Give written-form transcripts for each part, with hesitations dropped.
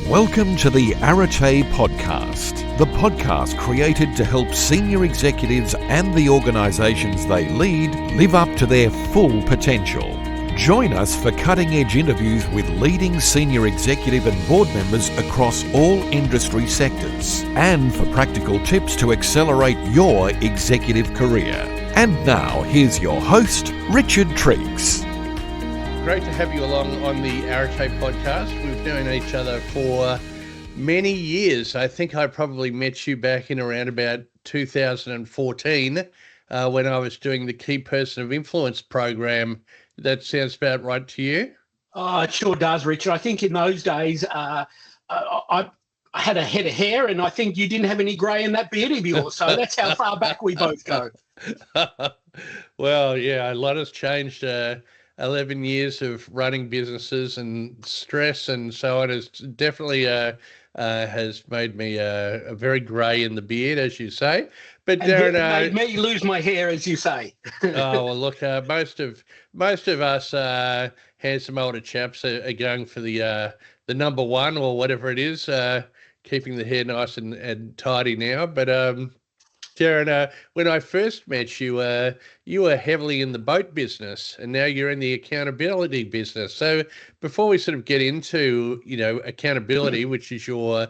Welcome to the Arate Podcast, the podcast created to help senior executives and the organisations they lead live up to their full potential. Join us for cutting-edge interviews with leading senior executive and board members across all industry sectors, and for practical tips to accelerate your executive career. And now, here's your host, Richard Triggs. Great to have you along on the Arate podcast. We've known each other for many years. I think I probably met you back in around about 2014 when I was doing the Key Person of Influence program. That sounds about right to you? Oh, it sure does, Richard. I think in those days, I had a head of hair, and I think you didn't have any grey in that beard of yours. So that's how far back we both go. Well, yeah, a lot has changed. 11 years of running businesses and stress and so on has definitely has made me a very grey in the beard, as you say. But Darren, made me lose my hair, as you say. Oh well, look, most of us handsome older chaps are going for the number one or whatever it is, keeping the hair nice and tidy now. But Darren, when I first met you, you were heavily in the boat business, and now you're in the accountability business. So before we sort of get into, accountability, which is your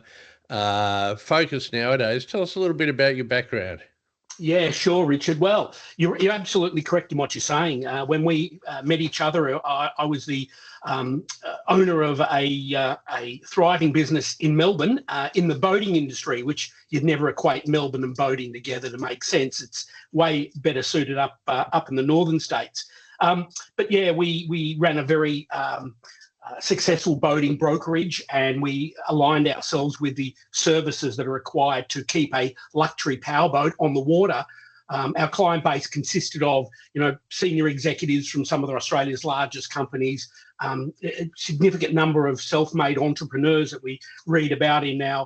focus nowadays, tell us a little bit about your background. Yeah, sure, Richard. Well, you're absolutely correct in what you're saying. When we met each other, I was the owner of a thriving business in Melbourne in the boating industry, which you'd never equate Melbourne and boating together to make sense. It's way better suited up in the northern states. But yeah, we ran a very successful boating brokerage, and we aligned ourselves with the services that are required to keep a luxury powerboat on the water. Our client base consisted of, senior executives from some of Australia's largest companies, a significant number of self-made entrepreneurs that we read about in our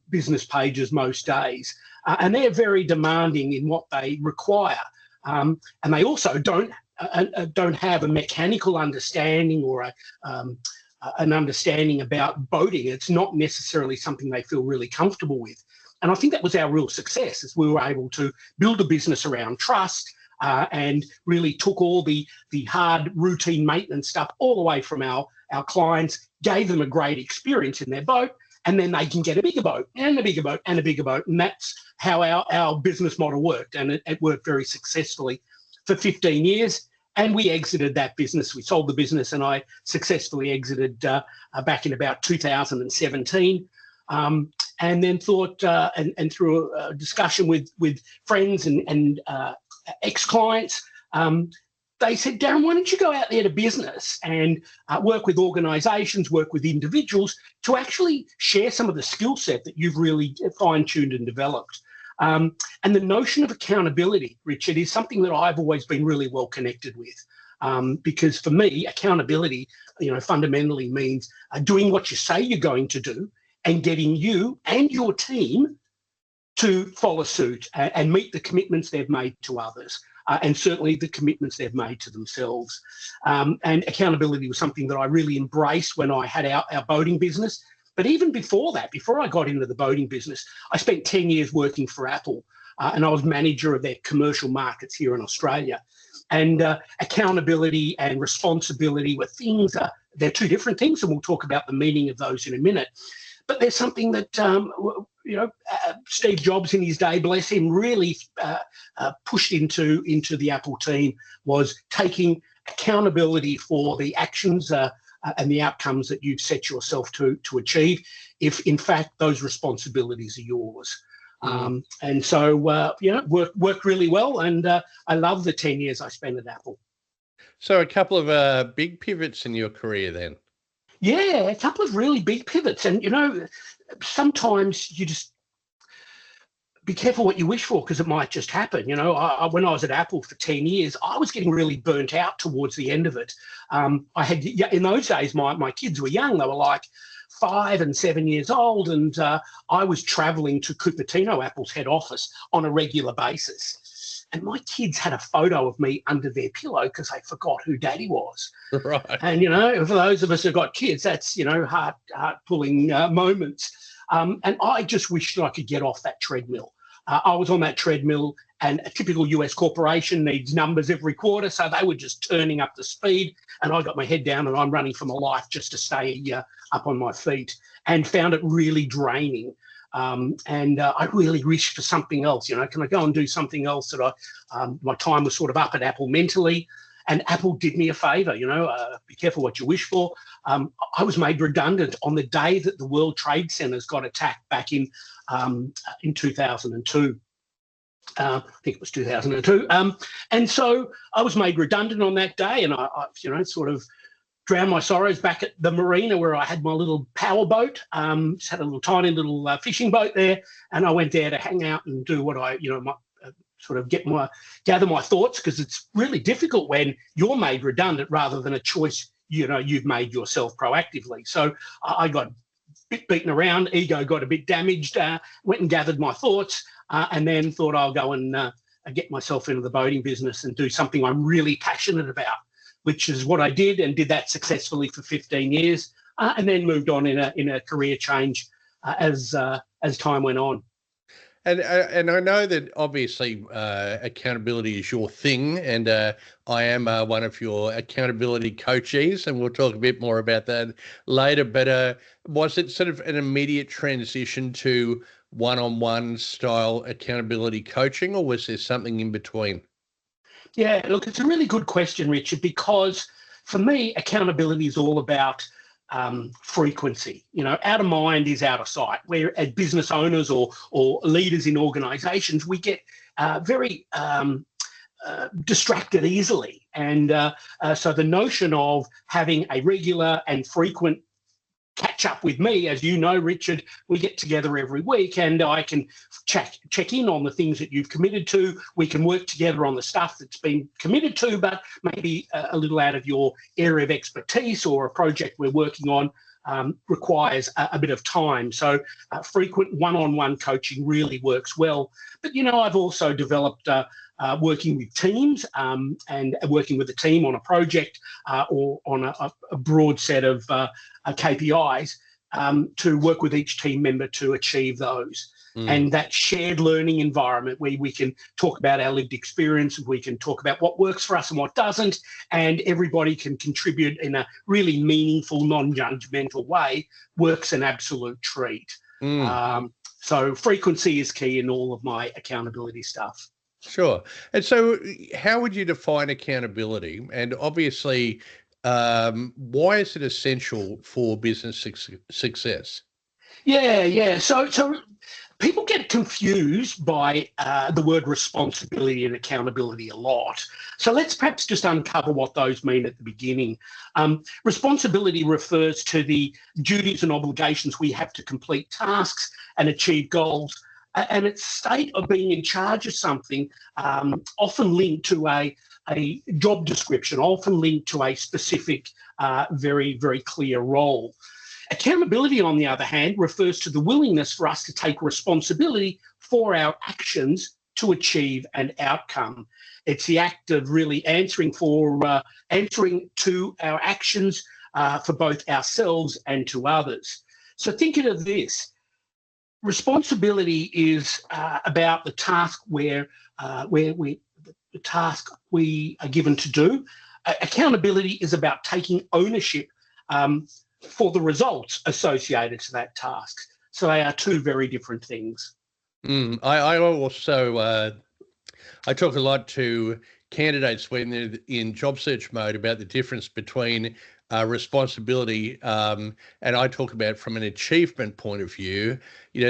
business pages most days. And they're very demanding in what they require. And they also don't have a mechanical understanding or an understanding about boating. It's not necessarily something they feel really comfortable with. And I think that was our real success, is we were able to build a business around trust and really took all the hard routine maintenance stuff all the way from our clients, gave them a great experience in their boat, and then they can get a bigger boat and a bigger boat and a bigger boat. And that's how our business model worked. And it worked very successfully for 15 years. And we exited that business. We sold the business, and I successfully exited back in about 2017. And then thought, and through a discussion with friends and ex-clients, they said, Darren, why don't you go out there to business and work with organisations, work with individuals to actually share some of the skill set that you've really fine-tuned and developed. And the notion of accountability, Richard, is something that I've always been really well connected with. Because for me, accountability, fundamentally means doing what you say you're going to do and getting you and your team to follow suit and meet the commitments they've made to others, and certainly the commitments they've made to themselves. And accountability was something that I really embraced when I had our boating business. But even before that, before I got into the boating business, I spent 10 years working for Apple, and I was manager of their commercial markets here in Australia. And accountability and responsibility were things, they're two different things, and we'll talk about the meaning of those in a minute. But there's something that, Steve Jobs in his day, bless him, really pushed into the Apple team, was taking accountability for the actions and the outcomes that you've set yourself to achieve, if in fact those responsibilities are yours. And so, worked really well, and I love the 10 years I spent at Apple. So a couple of big pivots in your career then. Yeah, a couple of really big pivots. And, sometimes you just be careful what you wish for, because it might just happen. When I was at Apple for 10 years, I was getting really burnt out towards the end of it. I had, in those days, my kids were young. They were like 5 and 7 years old. And I was traveling to Cupertino, Apple's head office, on a regular basis. and my kids had a photo of me under their pillow because they forgot who Daddy was. Right. And, for those of us who've got kids, that's, heart-pulling moments. And I just wished that I could get off that treadmill. I was on that treadmill, and a typical US corporation needs numbers every quarter, so they were just turning up the speed, and I got my head down and I'm running for my life just to stay up on my feet, and found it really draining. And I really wished for something else. Can I go and do something else that my time was sort of up at Apple mentally? And Apple did me a favor, be careful what you wish for. I was made redundant on the day that the World Trade Centers got attacked back in 2002. I think it was 2002. And so I was made redundant on that day, and I sort of drowned my sorrows back at the marina where I had my little power boat. Just had a little tiny little fishing boat there, and I went there to hang out and do what I, sort of gather my thoughts, because it's really difficult when you're made redundant rather than a choice you've made yourself proactively. So I got a bit beaten around, ego got a bit damaged, went and gathered my thoughts, and then thought I'll go and get myself into the boating business and do something I'm really passionate about, which is what I did, and did that successfully for 15 years, and then moved on in a career change as time went on. And I know that obviously accountability is your thing, and I am one of your accountability coaches, and we'll talk a bit more about that later. But was it sort of an immediate transition to one-on-one style accountability coaching, or was there something in between? Yeah, look, it's a really good question, Richard, because for me, accountability is all about frequency. Out of mind is out of sight. Where as business owners or leaders in organizations, we get very distracted easily. And so the notion of having a regular and frequent catch up with me, as you know, Richard, we get together every week, and I can check in on the things that you've committed to. We can work together on the stuff that's been committed to, but maybe a little out of your area of expertise, or a project we're working on requires a bit of time. So frequent one-on-one coaching really works well. But, I've also developed working with teams and working with a team on a project or on a broad set of KPIs to work with each team member to achieve those. And that shared learning environment where we can talk about our lived experience, we can talk about what works for us and what doesn't, and everybody can contribute in a really meaningful, non-judgmental way, works an absolute treat. So frequency is key in all of my accountability stuff. Sure. And so how would you define accountability? And obviously, why is it essential for business success? Yeah. So people get confused by the word responsibility and accountability a lot. So let's perhaps just uncover what those mean at the beginning. Responsibility refers to the duties and obligations we have to complete tasks and achieve goals. And it's a state of being in charge of something, often linked to a job description, often linked to a specific, very, very clear role. Accountability, on the other hand, refers to the willingness for us to take responsibility for our actions to achieve an outcome. It's the act of really answering to our actions for both ourselves and to others. So think of this. Responsibility is about the task the task we are given to do. Accountability is about taking ownership for the results associated to that task. So they are two very different things. I also I talk a lot to candidates when they're in job search mode about the difference between responsibility, and I talk about from an achievement point of view.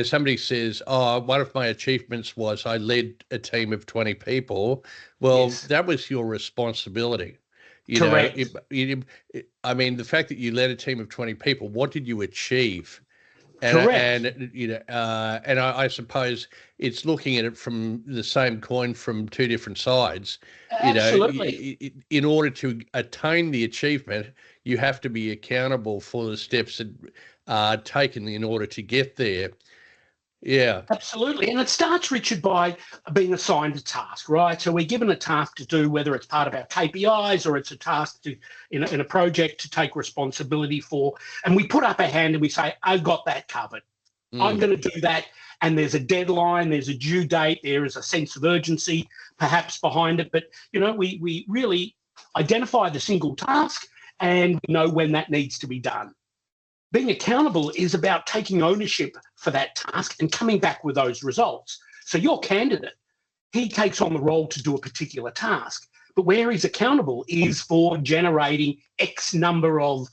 Somebody says, one of my achievements was I led a team of 20 people. Well, yes. That was your responsibility. Correct. I mean, the fact that you led a team of 20 people, what did you achieve? Correct. And I suppose it's looking at it from the same coin from two different sides. Absolutely. In order to attain the achievement, you have to be accountable for the steps that are taken in order to get there. Yeah. Absolutely. And it starts, Richard, by being assigned a task, right? So we're given a task to do, whether it's part of our KPIs or it's a task to in a project to take responsibility for. And we put up a hand and we say, I've got that covered. I'm going to do that. And there's a deadline, there's a due date, there is a sense of urgency perhaps behind it. But, we really identify the single task and know when that needs to be done. Being accountable is about taking ownership for that task and coming back with those results. So your candidate, he takes on the role to do a particular task, but where he's accountable is for generating X number of,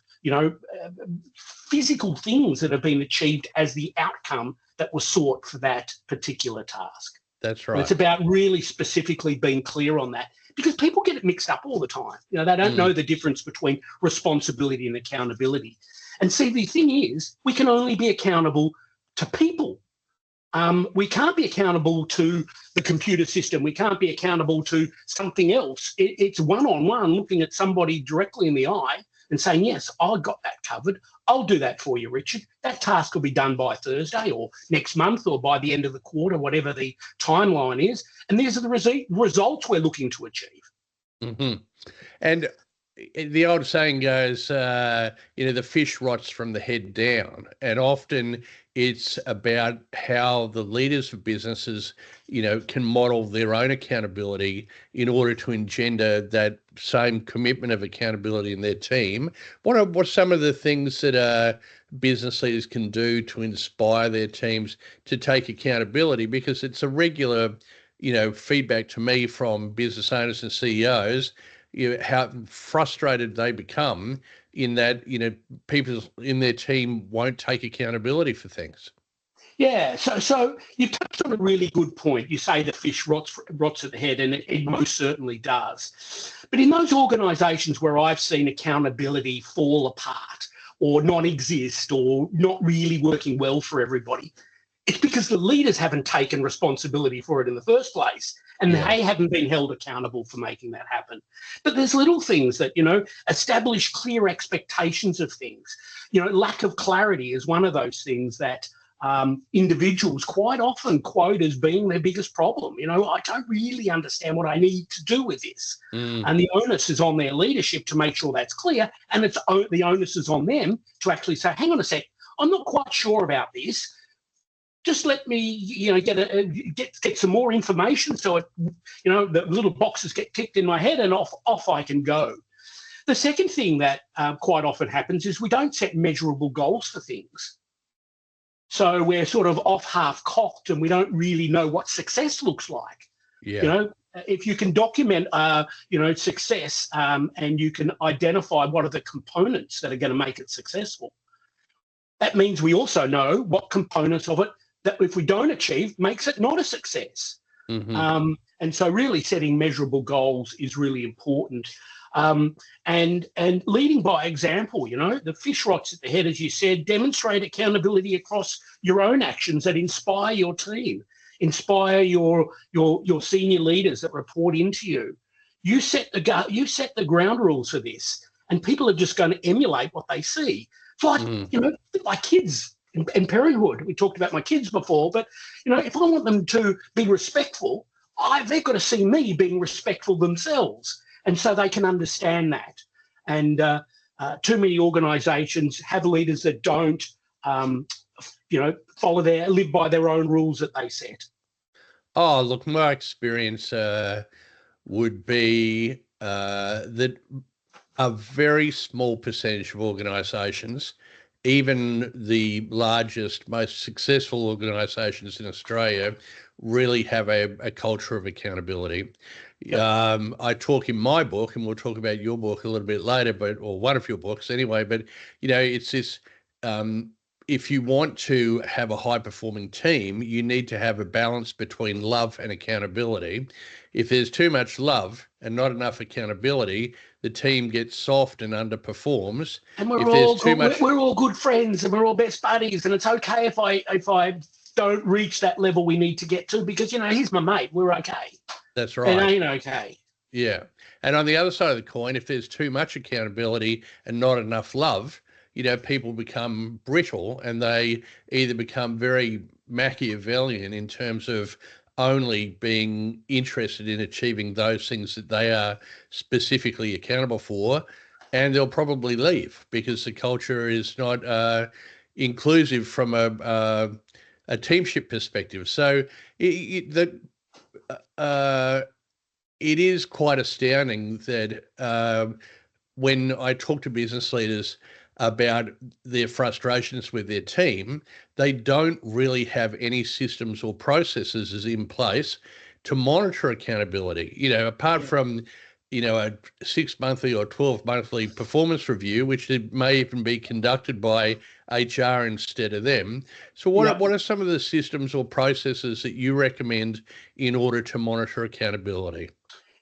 physical things that have been achieved as the outcome that was sought for that particular task. That's right. And it's about really specifically being clear on that, because people get it mixed up all the time. They don't know the difference between responsibility and accountability. And see, the thing is, we can only be accountable to people. We can't be accountable to the computer system. We can't be accountable to something else. It's one-on-one, looking at somebody directly in the eye and saying, yes, I got that covered. I'll do that for you, Richard. That task will be done by Thursday or next month or by the end of the quarter, whatever the timeline is. And these are the results we're looking to achieve. Mm-hmm. And the old saying goes, the fish rots from the head down. And often it's about how the leaders of businesses, can model their own accountability in order to engender that same commitment of accountability in their team. What are some of the things that business leaders can do to inspire their teams to take accountability? Because it's a regular, feedback to me from business owners and CEOs, how frustrated they become in that, people in their team won't take accountability for things. Yeah, so you've touched on a really good point. You say the fish rots at the head, and it most certainly does. But in those organisations where I've seen accountability fall apart or non-exist or not really working well for everybody, it's because the leaders haven't taken responsibility for it in the first place, and they haven't been held accountable for making that happen. But there's little things that, establish clear expectations of things. Lack of clarity is one of those things that individuals quite often quote as being their biggest problem. I don't really understand what I need to do with this. And the onus is on their leadership to make sure that's clear, and the onus is on them to actually say, hang on a sec, I'm not quite sure about this. Just let me, get some more information so the little boxes get ticked in my head, and off I can go. The second thing that quite often happens is we don't set measurable goals for things. So we're sort of off half-cocked, and we don't really know what success looks like. Yeah. If you can document, success, and you can identify what are the components that are going to make it successful, that means we also know what components of it that if we don't achieve makes it not a success. Mm-hmm. And so really setting measurable goals is really important. And leading by example, the fish rots at the head, as you said, demonstrate accountability across your own actions that inspire your team, inspire your senior leaders that report into you. You set the ground rules for this, and people are just going to emulate what they see. It's like, like kids in parenthood. We talked about my kids before, but, if I want them to be respectful, they've got to see me being respectful themselves. And so they can understand that. And too many organisations have leaders that don't, live by their own rules that they set. Oh, look, my experience would be that a very small percentage of organisations, even the largest, most successful organisations in Australia, really have a culture of accountability. I talk in my book, and we'll talk about your book a little bit later, or one of your books anyway, but, it's this, if you want to have a high-performing team, you need to have a balance between love and accountability. If there's too much love and not enough accountability, the team gets soft and underperforms. And we're all good friends, and we're all best buddies, and it's okay if I don't reach that level we need to get to, because, he's my mate, we're okay. That's right. It ain't okay. Yeah. And on the other side of the coin, if there's too much accountability and not enough love, people become brittle, and they either become very Machiavellian in terms of only being interested in achieving those things that they are specifically accountable for, and they'll probably leave because the culture is not inclusive from a teamship perspective. So it is quite astounding that when I talk to business leaders about their frustrations with their team, they don't really have any systems or processes in place to monitor accountability. Apart from, a 6-monthly or 12-monthly performance review, which may even be conducted by HR instead of them. So what are some of the systems or processes that you recommend in order to monitor accountability?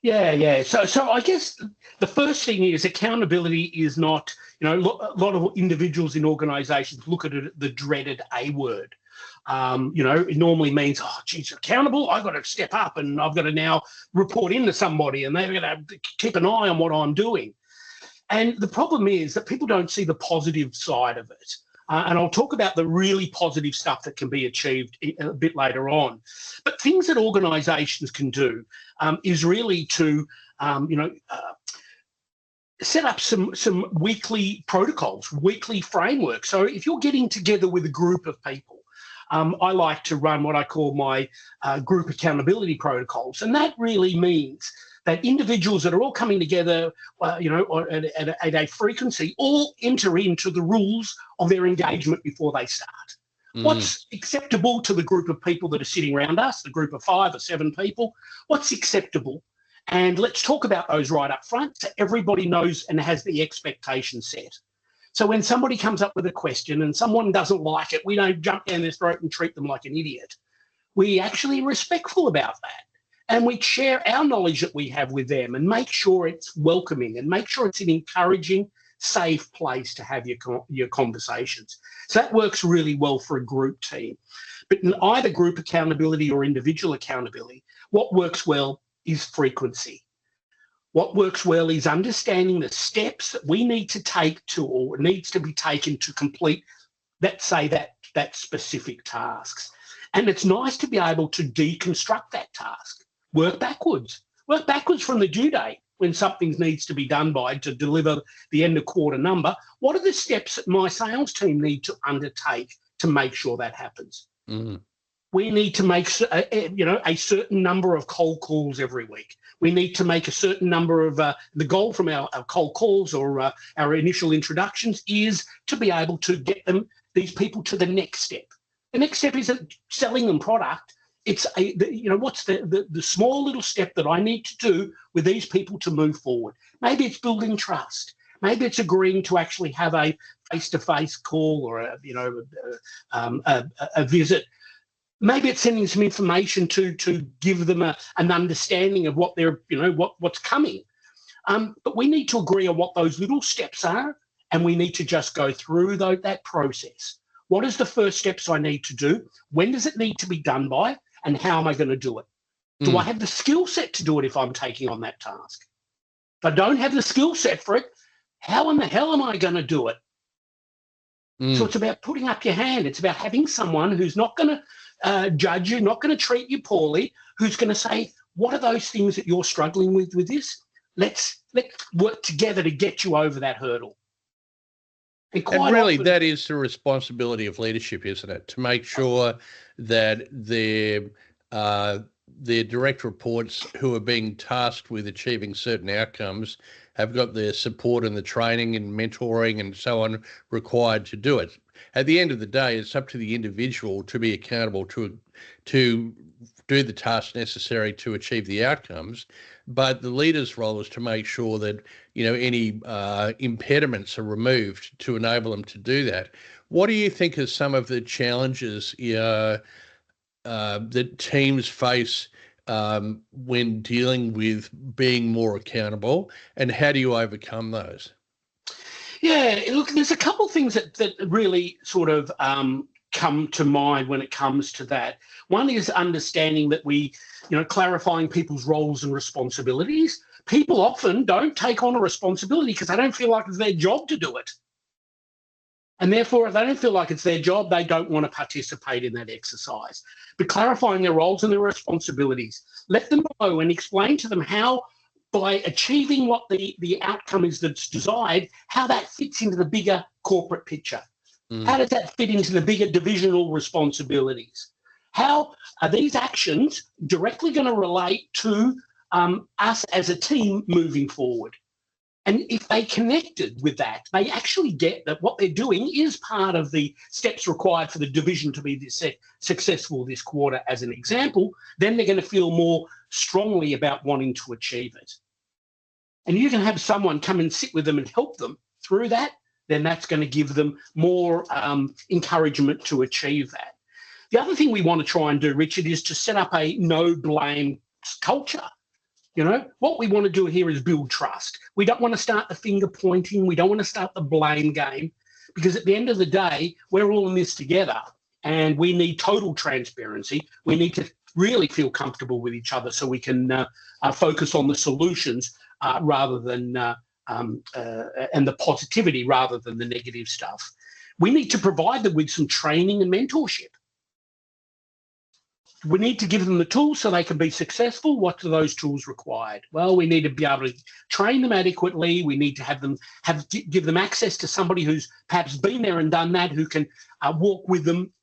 Yeah. So I guess the first thing is accountability is not, a lot of individuals in organisations look at it, the dreaded A word. It normally means, oh, geez, accountable, I've got to step up and I've got to now report into somebody and they're going to keep an eye on what I'm doing. And the problem is that people don't see the positive side of it. And I'll talk about the really positive stuff that can be achieved a bit later on. But things that organisations can do is really to, set up some weekly protocols, weekly frameworks. So if you're getting together with a group of people, I like to run what I call my group accountability protocols. And that really means that individuals that are all coming together, at a frequency, all enter into the rules of their engagement before they start. What's acceptable to the group of people that are sitting around us, the group of 5 or 7 people? What's acceptable? And let's talk about those right up front so everybody knows and has the expectation set. So when somebody comes up with a question and someone doesn't like it, we don't jump down their throat and treat them like an idiot. We actually are respectful about that. And we share our knowledge that we have with them and make sure it's welcoming and make sure it's an encouraging, safe place to have your conversations. So that works really well for a group team. But in either group accountability or individual accountability, what works well is frequency. What works well is understanding the steps that we need to take to, or needs to be taken to complete, let's say, that specific tasks. And it's nice to be able to deconstruct that task. Work backwards from the due date when something needs to be done by to deliver the end of quarter number. What are the steps that my sales team need to undertake to make sure that happens? We need to make a certain number of cold calls every week. We need to make a certain number of the goal from our cold calls or our initial introductions is to be able to get these people to the next step. The next step isn't selling them product. It's what's the small little step that I need to do with these people to move forward. Maybe it's building trust. Maybe it's agreeing to actually have a face-to-face call or a visit. Maybe it's sending some information to give them an understanding of what they're what's coming. But we need to agree on what those little steps are, and we need to just go through that process. What is the first steps I need to do? When does it need to be done by? And how am I going to do it? Do I have the skill set to do it if I'm taking on that task? If I don't have the skill set for it, how in the hell am I going to do it? So it's about putting up your hand. It's about having someone who's not going to judge you, not going to treat you poorly, who's going to say, what are those things that you're struggling with this? Let's work together to get you over that hurdle. And really, that is the responsibility of leadership, isn't it? To make sure that their direct reports who are being tasked with achieving certain outcomes have got the support and the training and mentoring and so on required to do it. At the end of the day, it's up to the individual to be accountable to do the tasks necessary to achieve the outcomes. But the leader's role is to make sure that, any impediments are removed to enable them to do that. What do you think are some of the challenges that teams face when dealing with being more accountable, and how do you overcome those? Yeah, look, there's a couple of things that really sort of come to mind when it comes to that. One is understanding that clarifying people's roles and responsibilities. People often don't take on a responsibility because they don't feel like it's their job to do it. And therefore, if they don't feel like it's their job, they don't want to participate in that exercise. But clarifying their roles and their responsibilities, let them know and explain to them how, by achieving what the outcome is that's desired, how that fits into the bigger corporate picture. How does that fit into the bigger divisional responsibilities? How are these actions directly going to relate to us as a team moving forward? And if they connected with that, they actually get that what they're doing is part of the steps required for the division to be successful this quarter, as an example, then they're going to feel more strongly about wanting to achieve it. And you can have someone come and sit with them and help them through that, then that's going to give them more encouragement to achieve that. The other thing we want to try and do, Richard, is to set up a no blame culture. You know, what we want to do here is build trust. We don't want to start the finger pointing. We don't want to start the blame game, because at the end of the day, we're all in this together and we need total transparency. We need to really feel comfortable with each other so we can focus on the solutions rather than and the positivity rather than the negative stuff. We need to provide them with some training and mentorship. We need to give them the tools so they can be successful. What are those tools required? Well, we need to be able to train them adequately. We need to give them access to somebody who's perhaps been there and done that, who can walk with them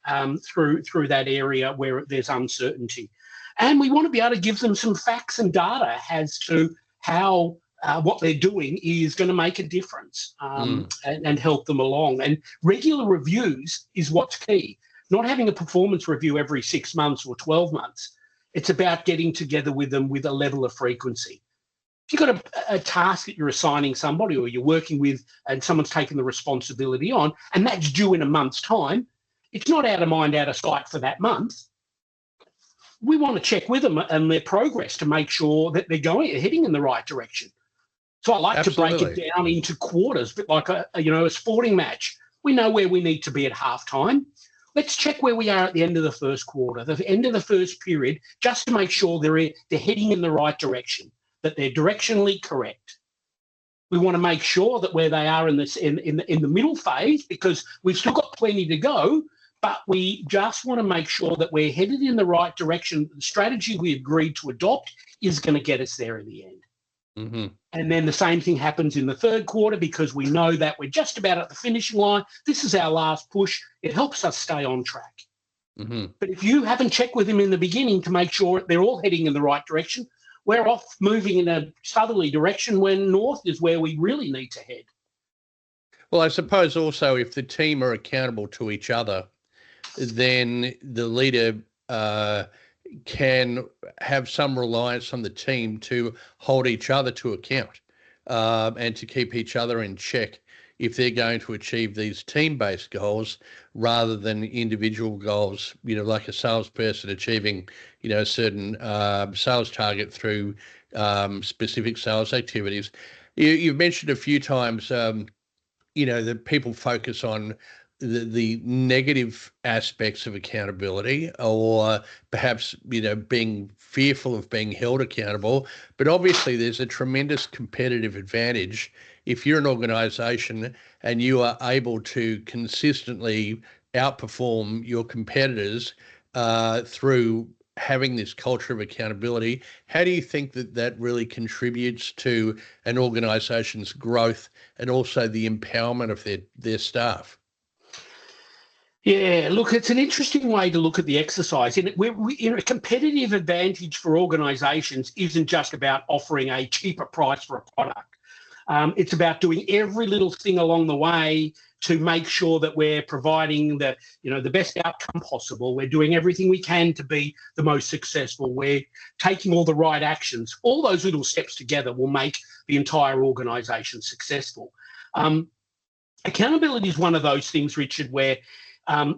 through that area where there's uncertainty. And we want to be able to give them some facts and data as to how what they're doing is going to make a difference and help them along. And regular reviews is what's key. Not having a performance review every 6 months or 12 months. It's about getting together with them with a level of frequency. If you've got a task that you're assigning somebody or you're working with and someone's taken the responsibility on, and that's due in a month's time, it's not out of mind, out of sight for that month. We want to check with them and their progress to make sure that they're heading in the right direction. So I like to break it down into quarters, but like a sporting match. We know where we need to be at halftime. Let's check where we are at the end of the first quarter, the end of the first period, just to make sure they're heading in the right direction, that they're directionally correct. We want to make sure that where they are in the middle phase, because we've still got plenty to go, but we just want to make sure that we're headed in the right direction. The strategy we agreed to adopt is going to get us there in the end. Mm-hmm. And then the same thing happens in the third quarter, because we know that we're just about at the finishing line. This is our last push. It helps us stay on track. Mm-hmm. But if you haven't checked with them in the beginning to make sure they're all heading in the right direction, we're off moving in a southerly direction when north is where we really need to head. Well, I suppose also if the team are accountable to each other, then the leader can have some reliance on the team to hold each other to account and to keep each other in check if they're going to achieve these team-based goals rather than individual goals, like a salesperson achieving, a certain sales target through specific sales activities. You've mentioned a few times, that people focus on the negative aspects of accountability, or perhaps, being fearful of being held accountable. But obviously there's a tremendous competitive advantage if you're an organization and you are able to consistently outperform your competitors through having this culture of accountability. How do you think that really contributes to an organization's growth and also the empowerment of their staff? Yeah, look, it's an interesting way to look at the exercise. A competitive advantage for organisations isn't just about offering a cheaper price for a product. It's about doing every little thing along the way to make sure that we're providing the best outcome possible. We're doing everything we can to be the most successful. We're taking all the right actions. All those little steps together will make the entire organisation successful. Accountability is one of those things, Richard, where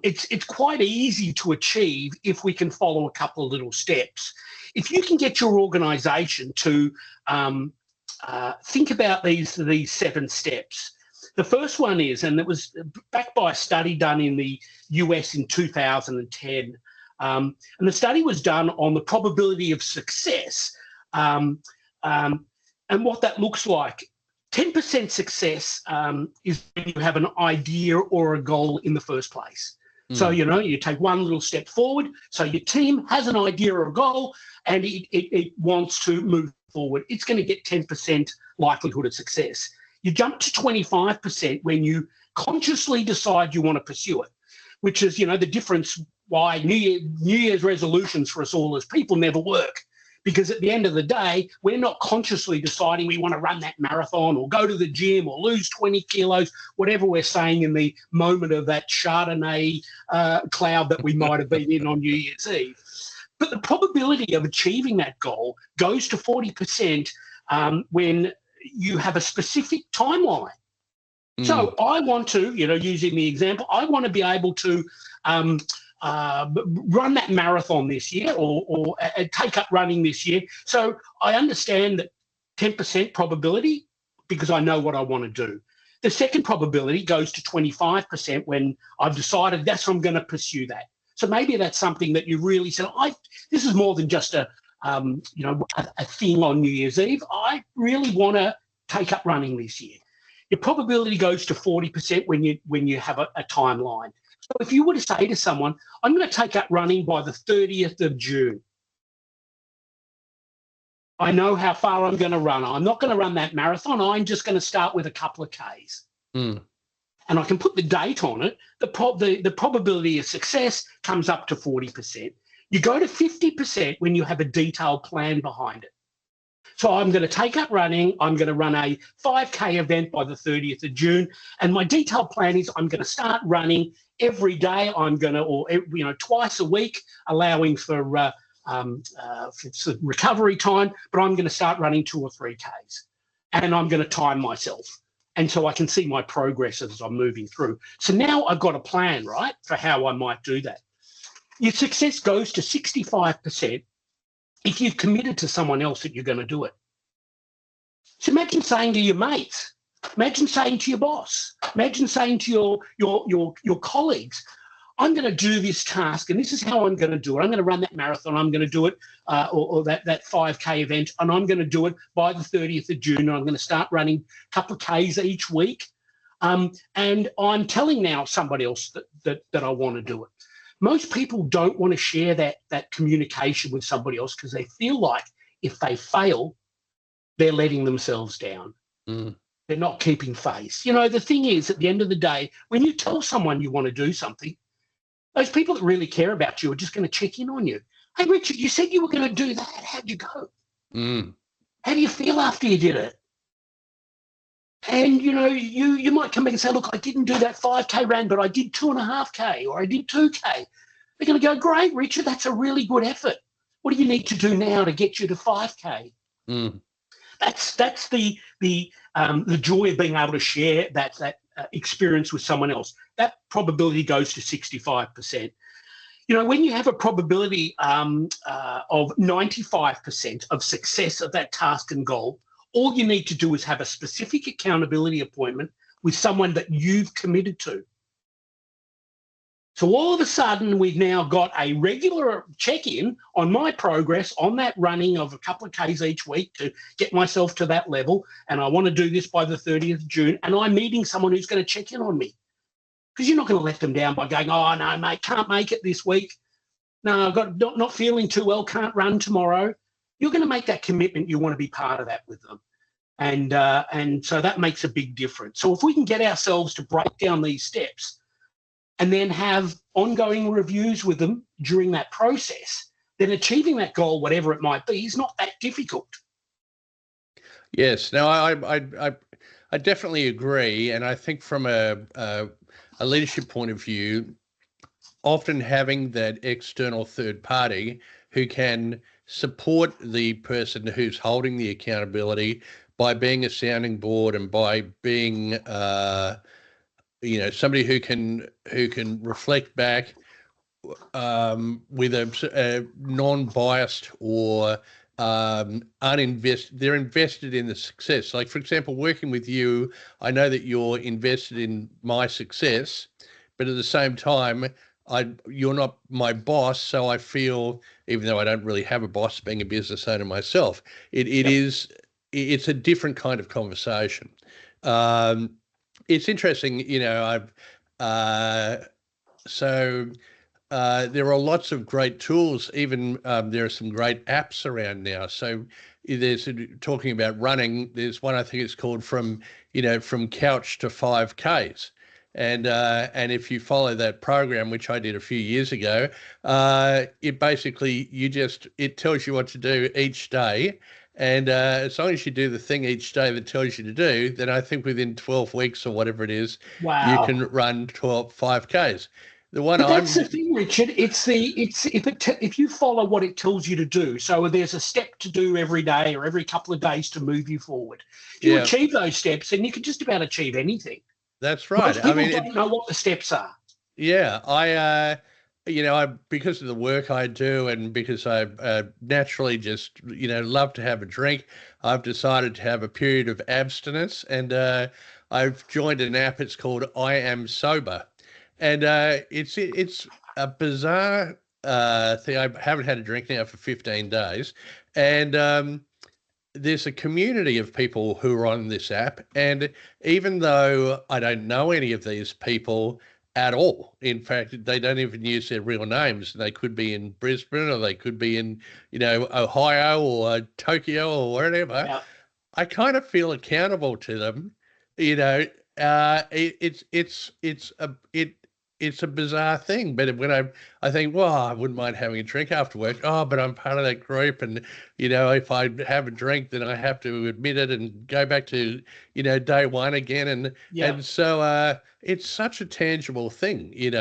it's quite easy to achieve if we can follow a couple of little steps. If you can get your organisation to think about these 7 steps. The first one is, and it was backed by a study done in the US in 2010, and the study was done on the probability of success and what that looks like 10% success is when you have an idea or a goal in the first place. So, you take one little step forward. So your team has an idea or a goal and it wants to move forward. It's going to get 10% likelihood of success. You jump to 25% when you consciously decide you want to pursue it, which is, the difference why New Year's resolutions for us all as people never work. Because at the end of the day, we're not consciously deciding we want to run that marathon or go to the gym or lose 20 kilos, whatever we're saying in the moment of that Chardonnay cloud that we might have been in on New Year's Eve. But the probability of achieving that goal goes to 40% when you have a specific timeline. So I want to, using the example, I want to be able to run that marathon this year or take up running this year. So I understand that 10% probability because I know what I want to do. The second probability goes to 25% when I've decided that's I'm going to pursue that. So maybe that's something that you really said, this is more than just a thing on New Year's Eve. I really want to take up running this year. Your probability goes to 40% when you have a timeline. So if you were to say to someone, I'm going to take up running by the 30th of June. I know how far I'm going to run. I'm not going to run that marathon. I'm just going to start with a couple of Ks. And I can put the date on it. The probability of success comes up to 40%. You go to 50% when you have a detailed plan behind it. So I'm going to take up running. I'm going to run a 5K event by the 30th of June. And my detailed plan is I'm going to start running every day. I'm going to, twice a week, allowing for recovery time, but I'm going to start running 2 or 3 Ks. And I'm going to time myself. And so I can see my progress as I'm moving through. So now I've got a plan, right, for how I might do that. Your success goes to 65% if you've committed to someone else that you're going to do it. So imagine saying to your mates, imagine saying to your boss, imagine saying to your colleagues, I'm going to do this task and this is how I'm going to do it. I'm going to run that marathon. I'm going to do it or that 5K event and I'm going to do it by the 30th of June. And I'm going to start running a couple of Ks each week. And I'm telling now somebody else that I want to do it. Most people don't want to share that communication with somebody else because they feel like if they fail, they're letting themselves down. They're not keeping face. The thing is, at the end of the day, when you tell someone you want to do something, those people that really care about you are just going to check in on you. Hey, Richard, you said you were going to do that. How'd you go? How do you feel after you did it? And, you might come back and say, look, I didn't do that 5K run, but I did 2.5K or I did 2K. They're going to go, great, Richard, that's a really good effort. What do you need to do now to get you to 5K? That's the joy of being able to share that experience with someone else. That probability goes to 65%. When you have a probability of 95% of success of that task and goal, all you need to do is have a specific accountability appointment with someone that you've committed to. So all of a sudden, we've now got a regular check-in on my progress on that running of a couple of Ks each week to get myself to that level. And I want to do this by the 30th of June. And I'm meeting someone who's going to check in on me. Because you're not going to let them down by going, oh, no, mate, can't make it this week. No, I've got not feeling too well, can't run tomorrow. You're going to make that commitment. You want to be part of that with them. And so that makes a big difference. So if we can get ourselves to break down these steps and then have ongoing reviews with them during that process, then achieving that goal, whatever it might be, is not that difficult. Yes. No, I definitely agree. And I think from a leadership point of view, often having that external third party who can support the person who's holding the accountability by being a sounding board and by being somebody who can reflect back with a non-biased or they're invested in the success. Like, for example, working with you, I know that you're invested in my success, but at the same time, you're not my boss, so I feel, even though I don't really have a boss being a business owner myself, it is it's a different kind of conversation. It's interesting, there are lots of great tools. Even there are some great apps around now. So there's talking about running. There's one I think it's called from couch to 5Ks. And if you follow that program, which I did a few years ago, it basically it tells you what to do each day. And as long as you do the thing each day that tells you to do, then I think within 12 weeks or whatever it is, you can run 5Ks. But that's the thing, Richard. If you follow what it tells you to do, so there's a step to do every day or every couple of days to move you forward. If you achieve those steps, then you can just about achieve anything. That's right. Most people don't know what the steps are. Yeah, I because of the work I do and because I naturally just love to have a drink, I've decided to have a period of abstinence, and I've joined an app. It's called I Am Sober, and it's a bizarre thing. I haven't had a drink now for 15 days, and there's a community of people who are on this app, and even though I don't know any of these people at all, in fact, they don't even use their real names. They could be in Brisbane, or they could be in, Ohio or Tokyo or wherever. Yeah. I kind of feel accountable to them. It's a bizarre thing, but when I think, well, I wouldn't mind having a drink after work. Oh, but I'm part of that group, and if I have a drink, then I have to admit it and go back to day one again, and so it's such a tangible thing, and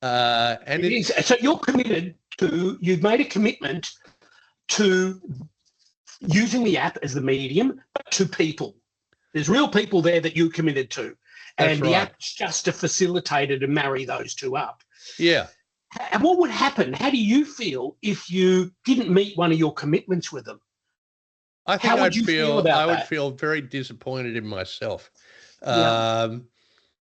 it is. So you've made a commitment to using the app as the medium, but to people. There's real people there that you committed to. And the app's just to facilitate it and marry those two up. Yeah. And what would happen? How do you feel if you didn't meet one of your commitments with them? I think I would feel very disappointed in myself. And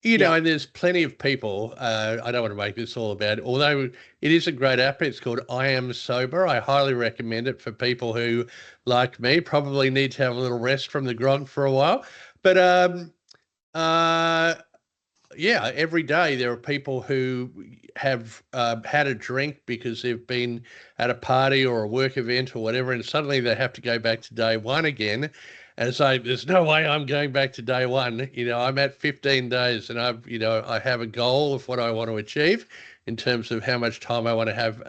there's plenty of people. I don't want to make this all about it, although it is a great app. It's called I Am Sober. I highly recommend it for people who, like me, probably need to have a little rest from the grog for a while. But every day there are people who have had a drink because they've been at a party or a work event or whatever, and suddenly they have to go back to day one again and say, there's no way I'm going back to day one. I'm at 15 days and I have a goal of what I want to achieve in terms of how much time I want to have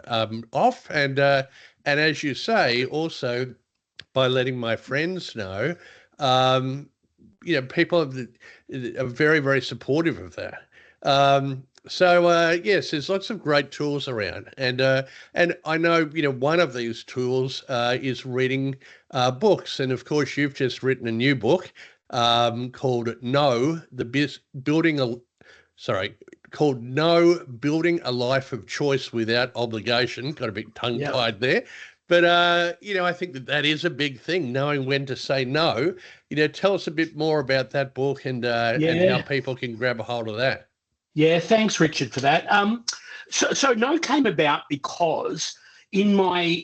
off. And as you say, also by letting my friends know, people are very, very supportive of that. Yes, there's lots of great tools around, and I know one of these tools is reading books, and of course you've just written a new book called No, Building a Life of Choice Without Obligation. Got a bit tongue-tied there. But, I think that is a big thing, knowing when to say no. Tell us a bit more about that book and how people can grab a hold of that. Yeah, thanks, Richard, for that. So No came about because in my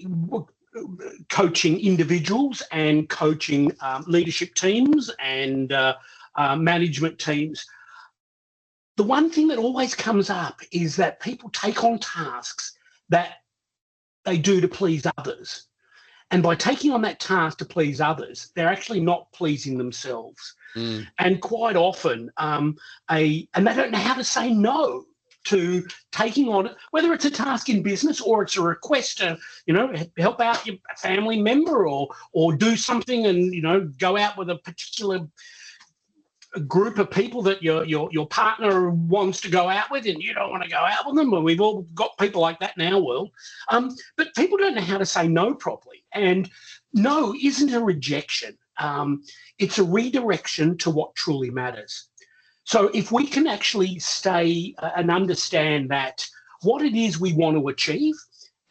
coaching individuals and coaching leadership teams and management teams, the one thing that always comes up is that people take on tasks that they do to please others. And by taking on that task to please others, they're actually not pleasing themselves. And quite often, and they don't know how to say no to taking on, whether it's a task in business or it's a request to, help out your family member or do something and, go out with a particular group of people that your partner wants to go out with and you don't want to go out with them. And we've all got people like that in our world. But people don't know how to say no properly. And no isn't a rejection. It's a redirection to what truly matters. So if we can actually stay and understand that what it is we want to achieve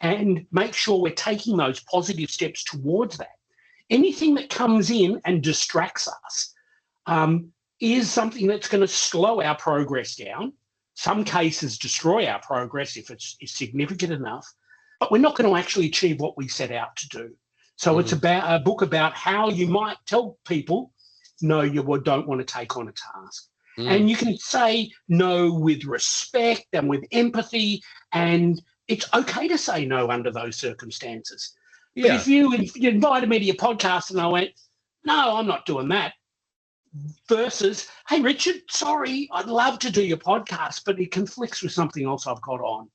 and make sure we're taking those positive steps towards that, anything that comes in and distracts us is something that's going to slow our progress down, some cases destroy our progress if it's significant enough, but we're not going to actually achieve what we set out to do. So it's about a book about how you might tell people, no, you don't want to take on a task. And you can say no with respect and with empathy, and it's okay to say no under those circumstances. Yeah. But if you invited me to your podcast and I went, no, I'm not doing that, versus, hey, Richard, sorry, I'd love to do your podcast, but it conflicts with something else I've got on.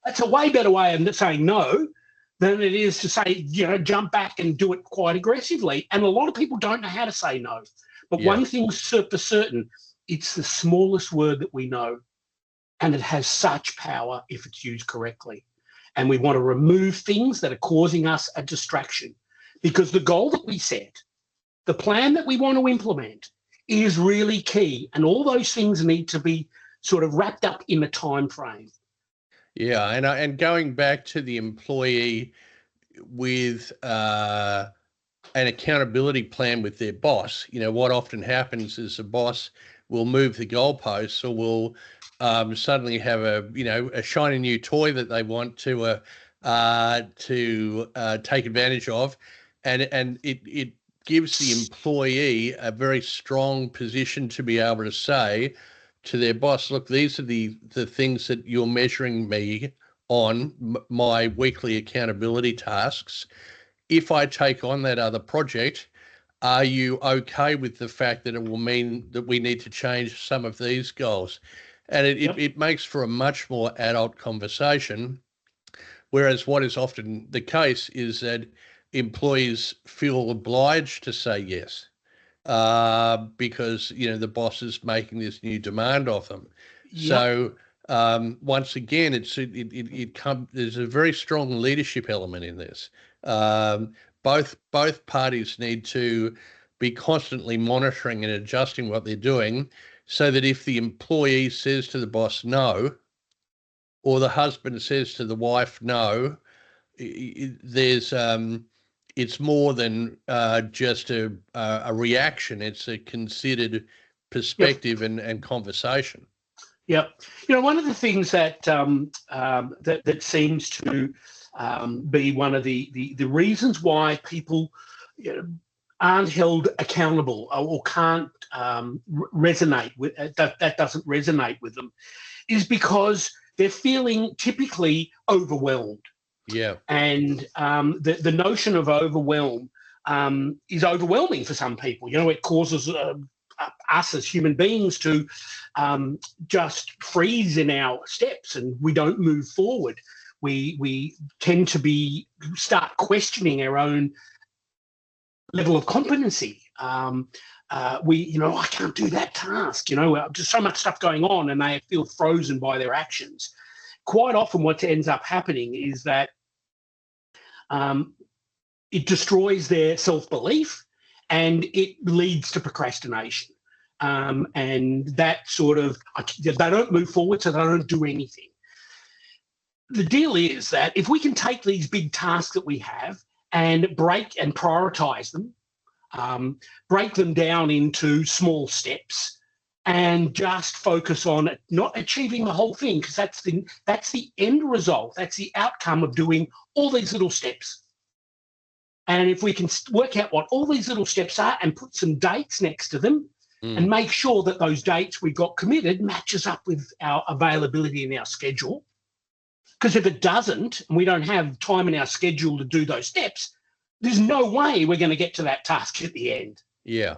That's a way better way of saying no than it is to say, jump back and do it quite aggressively. And a lot of people don't know how to say no. But one thing's for certain, it's the smallest word that we know, and it has such power if it's used correctly. And we want to remove things that are causing us a distraction, because the goal that we set, the plan that we want to implement, is really key. And all those things need to be sort of wrapped up in a time frame. Yeah, and going back to the employee with an accountability plan with their boss, what often happens is the boss will move the goalposts, or will suddenly have a shiny new toy that they want to take advantage of, and it gives the employee a very strong position to be able to say to their boss, look, these are the things that you're measuring me on, my weekly accountability tasks. If I take on that other project, are you okay with the fact that it will mean that we need to change some of these goals? And it makes for a much more adult conversation, whereas what is often the case is that employees feel obliged to say yes. Because the boss is making this new demand of them. So once again, there's a very strong leadership element in this. Both parties need to be constantly monitoring and adjusting what they're doing, so that if the employee says to the boss no, or the husband says to the wife no, there's it's more than just a reaction. It's a considered perspective and conversation. Yep. One of the things that that seems to be one of the reasons why people aren't held accountable, or can't resonate with that doesn't resonate with them, is because they're feeling typically overwhelmed. Yeah. And the notion of overwhelm is overwhelming for some people. It causes us as human beings to just freeze in our steps, and we don't move forward. We tend to start questioning our own level of competency. I can't do that task. Just so much stuff going on, and they feel frozen by their actions. Quite often what ends up happening is that it destroys their self-belief, and it leads to procrastination. And that sort of, they don't move forward, so they don't do anything. The deal is that if we can take these big tasks that we have and break and prioritize them, break them down into small steps, and just focus on not achieving the whole thing, because that's the end result. That's the outcome of doing all these little steps. And if we can work out what all these little steps are and put some dates next to them, and make sure that those dates we got committed matches up with our availability in our schedule. Because if it doesn't, and we don't have time in our schedule to do those steps, there's no way we're going to get to that task at the end. Yeah.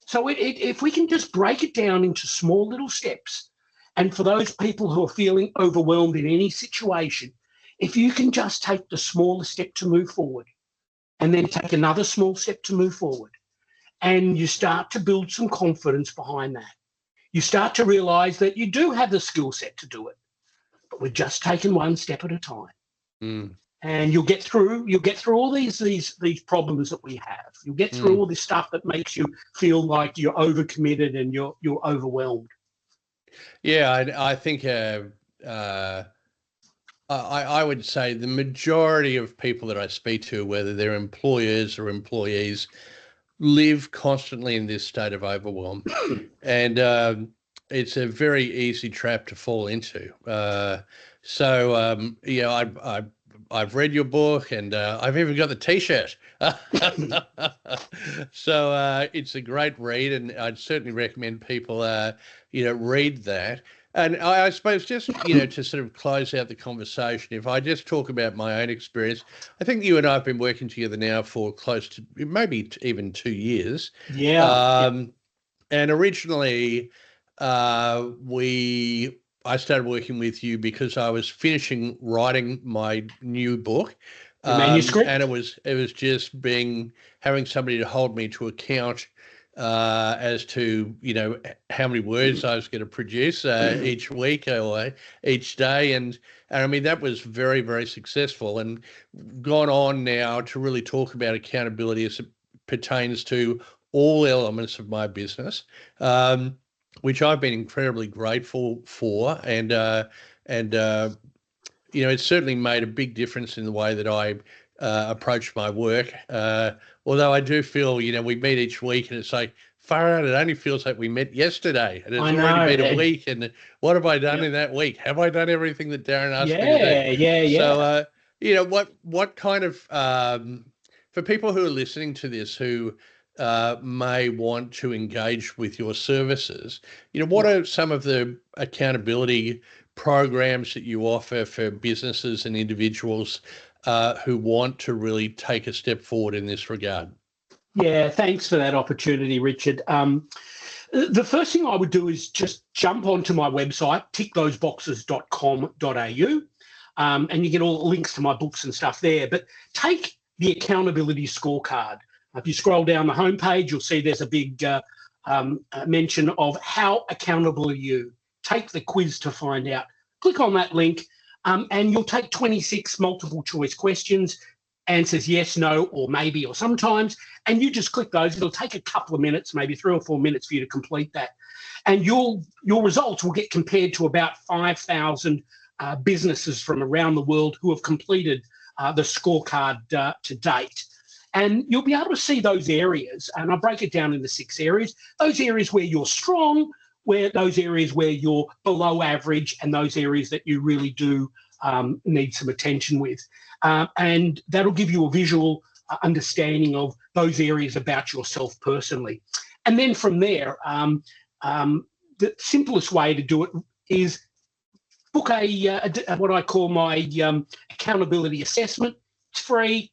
So if we can just break it down into small little steps, and for those people who are feeling overwhelmed in any situation, if you can just take the smallest step to move forward, and then take another small step to move forward, and you start to build some confidence behind that, you start to realize that you do have the skill set to do it, but we're just taking one step at a time. And you'll get through all these problems that we have. You'll get through all this stuff that makes you feel like you're overcommitted and you're overwhelmed. Yeah, I think I would say the majority of people that I speak to, whether they're employers or employees, live constantly in this state of overwhelm. And it's a very easy trap to fall into. I've read your book, and I've even got the T-shirt. So it's a great read, and I'd certainly recommend people, read that. And I suppose just, to sort of close out the conversation, if I just talk about my own experience, I think you and I have been working together now for close to maybe even 2 years. Yeah. And originally, I started working with you because I was finishing writing my new book, The manuscript. and it was just having somebody to hold me to account as to how many words I was going to produce each week or each day, and I mean that was very, very successful, and gone on now to really talk about accountability as it pertains to all elements of my business, which I've been incredibly grateful for, and it's certainly made a big difference in the way that I approach my work. Although I do feel, we meet each week and it's like, far out, it only feels like we met yesterday and it's already been a week. And what have I done in that week? Have I done everything that Darren asked me to do? Yeah. So, what kind of, for people who are listening to this, who may want to engage with your services, what are some of the accountability programs that you offer for businesses and individuals who want to really take a step forward in this regard? Yeah, thanks for that opportunity, Richard. The first thing I would do is just jump onto my website, tickthoseboxes.com.au, and you get all the links to my books and stuff there. But take the accountability scorecard. If you scroll down the homepage, you'll see there's a big mention of how accountable are you. Take the quiz to find out. Click on that link, and you'll take 26 multiple choice questions, answers yes, no, or maybe, or sometimes, and you just click those. It'll take a couple of minutes, maybe 3 or 4 minutes for you to complete that. And your results will get compared to about 5,000 businesses from around the world who have completed the scorecard to date. And you'll be able to see those areas, and I break it down into 6 areas, those areas where you're strong, those areas where you're below average, and those areas that you really do need some attention with. And that'll give you a visual understanding of those areas about yourself personally. And then from there, the simplest way to do it is book what I call my accountability assessment. It's free.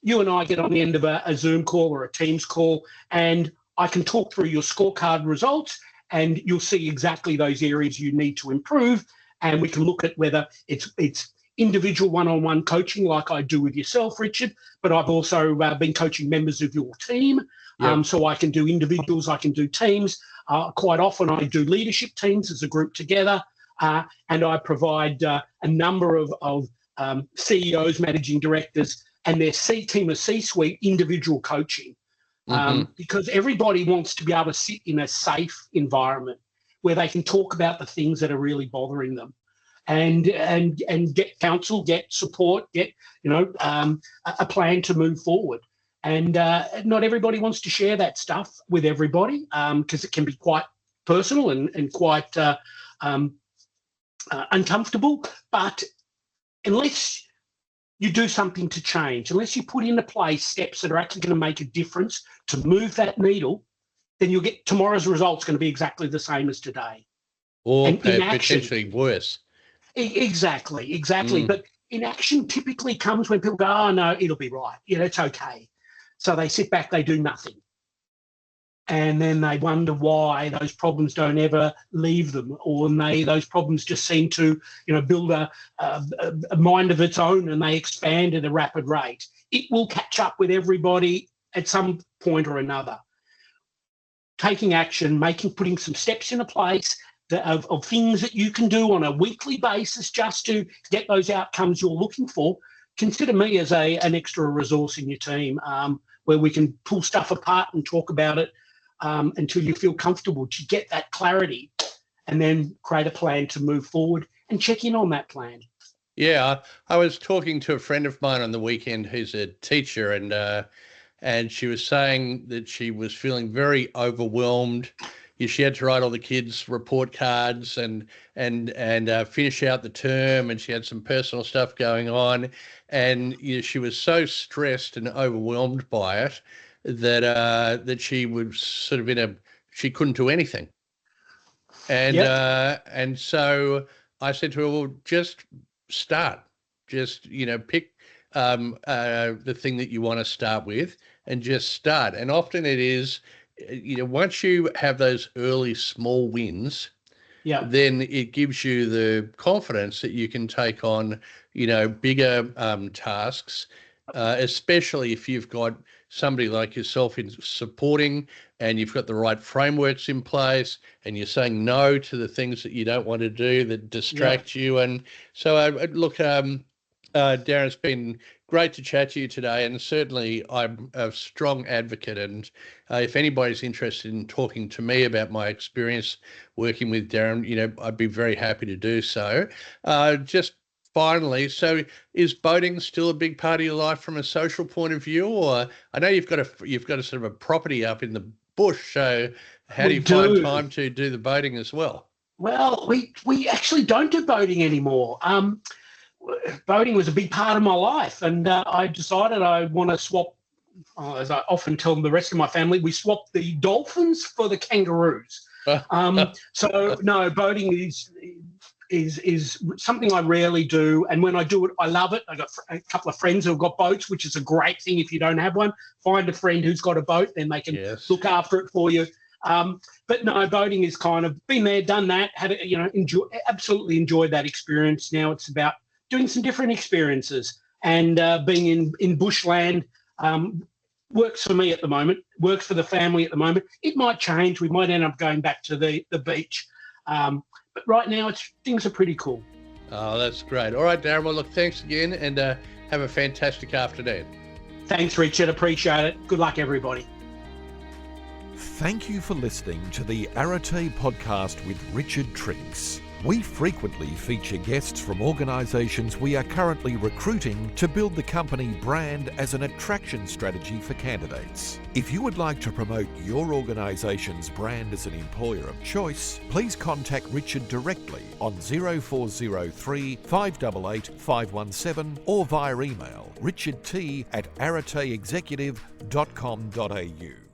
You and I get on the end of a Zoom call or a Teams call, and I can talk through your scorecard results, and you'll see exactly those areas you need to improve. And we can look at whether it's individual one-on-one coaching like I do with yourself, Richard, but I've also been coaching members of your team. Yep. So I can do individuals, I can do teams. Quite often I do leadership teams as a group together, and I provide a number of CEOs, managing directors, and their team of C-suite individual coaching, because everybody wants to be able to sit in a safe environment where they can talk about the things that are really bothering them, and get counsel, get support, get a plan to move forward. And not everybody wants to share that stuff with everybody, because it can be quite personal and quite uncomfortable. But unless you do something to change, unless you put into place steps that are actually going to make a difference to move that needle, then you'll get tomorrow's results going to be exactly the same as today. Or potentially worse. Exactly. But inaction typically comes when people go, oh, no, it'll be right. It's okay. So they sit back, they do nothing. And then they wonder why those problems don't ever leave them, or those problems just seem to, build a mind of its own, and they expand at a rapid rate. It will catch up with everybody at some point or another. Taking action, putting some steps into place of things that you can do on a weekly basis just to get those outcomes you're looking for. Consider me as an extra resource in your team, where we can pull stuff apart and talk about it until you feel comfortable to get that clarity, and then create a plan to move forward and check in on that plan. Yeah, I was talking to a friend of mine on the weekend who's a teacher, and she was saying that she was feeling very overwhelmed she had to write all the kids' report cards and finish out the term, and she had some personal stuff going on, and she was so stressed and overwhelmed by it that she was sort of she couldn't do anything. And so I said to her, well, just start. Just, pick the thing that you want to start with and just start. And often it is, once you have those early small wins, then it gives you the confidence that you can take on, bigger tasks, especially if you've got somebody like yourself in supporting and you've got the right frameworks in place and you're saying no to the things that you don't want to do that distract you. And so, look, Darren, it's been great to chat to you today, and certainly I'm a strong advocate, and if anybody's interested in talking to me about my experience working with Darren, I'd be very happy to do so. Just finally, so is boating still a big part of your life from a social point of view? Or I know you've got a sort of a property up in the bush, so how do you find time to do the boating as well? Well, we actually don't do boating anymore. Boating was a big part of my life, and I decided I want to swap, as I often tell the rest of my family, we swapped the dolphins for the kangaroos. So no, boating is something I rarely do, and when I do it, I love it. I got a couple of friends who've got boats, which is a great thing. If you don't have one, find a friend who's got a boat, then they can look after it for you. But no, boating is kind of been there, done that. Had it, absolutely enjoyed that experience. Now it's about doing some different experiences, and being in bushland works for me at the moment. Works for the family at the moment. It might change. We might end up going back to the beach. But right now, things are pretty cool. Oh, that's great. All right, Darren. Well, look, thanks again, and have a fantastic afternoon. Thanks, Richard. Appreciate it. Good luck, everybody. Thank you for listening to the Arate podcast with Richard Triggs. We frequently feature guests from organisations we are currently recruiting to build the company brand as an attraction strategy for candidates. If you would like to promote your organisation's brand as an employer of choice, please contact Richard directly on 0403 588 517 or via email richardt@arateexecutive.com.au.